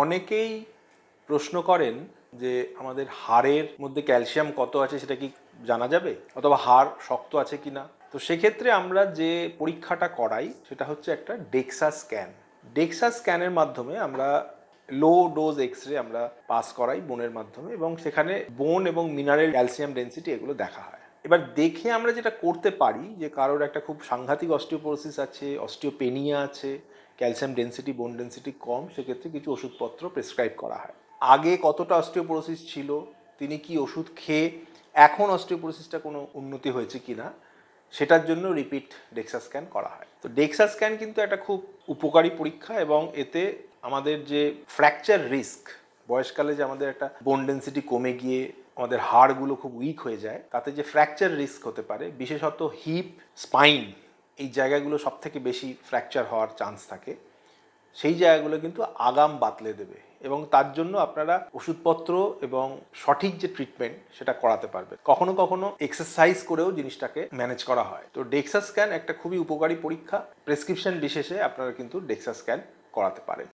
অনেকেই প্রশ্ন করেন যে আমাদের হাড়ের মধ্যে ক্যালসিয়াম কত আছে সেটা কি জানা যাবে, অথবা হাড় শক্ত আছে কি না। তো সেক্ষেত্রে আমরা যে পরীক্ষাটা করাই সেটা হচ্ছে একটা ডেক্সা স্ক্যান। ডেক্সা স্ক্যানের মাধ্যমে আমরা লো ডোজ এক্স রে আমরা পাস করাই বোনের মাধ্যমে, এবং সেখানে বোন এবং মিনারেল ক্যালসিয়াম ডেন্সিটি এগুলো দেখা হয়। এবার দেখে আমরা যেটা করতে পারি যে কারোর একটা খুব সাংঘাতিক অস্টিওপোরোসিস আছে, অস্টিওপেনিয়া আছে, ক্যালসিয়াম ডেন্সিটি বোন ডেন্সিটি কম, সেক্ষেত্রে কিছু ওষুধপত্র প্রেসক্রাইব করা হয়। আগে কতটা অস্টিওপোরোসিস ছিল, তিনি কি ওষুধ খেয়ে এখন অস্টিওপোরোসিসটা কোনো উন্নতি হয়েছে কি না, সেটার জন্য রিপিট ডেক্সা স্ক্যান করা হয়। তো ডেক্সা স্ক্যান কিন্তু একটা খুব উপকারী পরীক্ষা, এবং এতে আমাদের যে ফ্র্যাকচার রিস্ক, বয়সকালে যে আমাদের একটা বোন ডেন্সিটি কমে গিয়ে আমাদের হাড়গুলো খুব উইক হয়ে যায়, তাতে যে ফ্র্যাকচার রিস্ক হতে পারে, বিশেষত হিপ, স্পাইন, এই জায়গাগুলো সব থেকে বেশি ফ্র্যাকচার হওয়ার চান্স থাকে, সেই জায়গাগুলো কিন্তু আগাম বাতলে দেবে, এবং তার জন্য আপনারা ওষুধপত্র এবং সঠিক যে ট্রিটমেন্ট সেটা করাতে পারবেন। কখনো কখনো এক্সারসাইজ করেও জিনিসটাকে ম্যানেজ করা হয়। তো ডেক্সা স্ক্যান একটা খুবই উপকারী পরীক্ষা। প্রেসক্রিপশন বিশেষে আপনারা কিন্তু ডেক্সা স্ক্যান করাতে পারেন।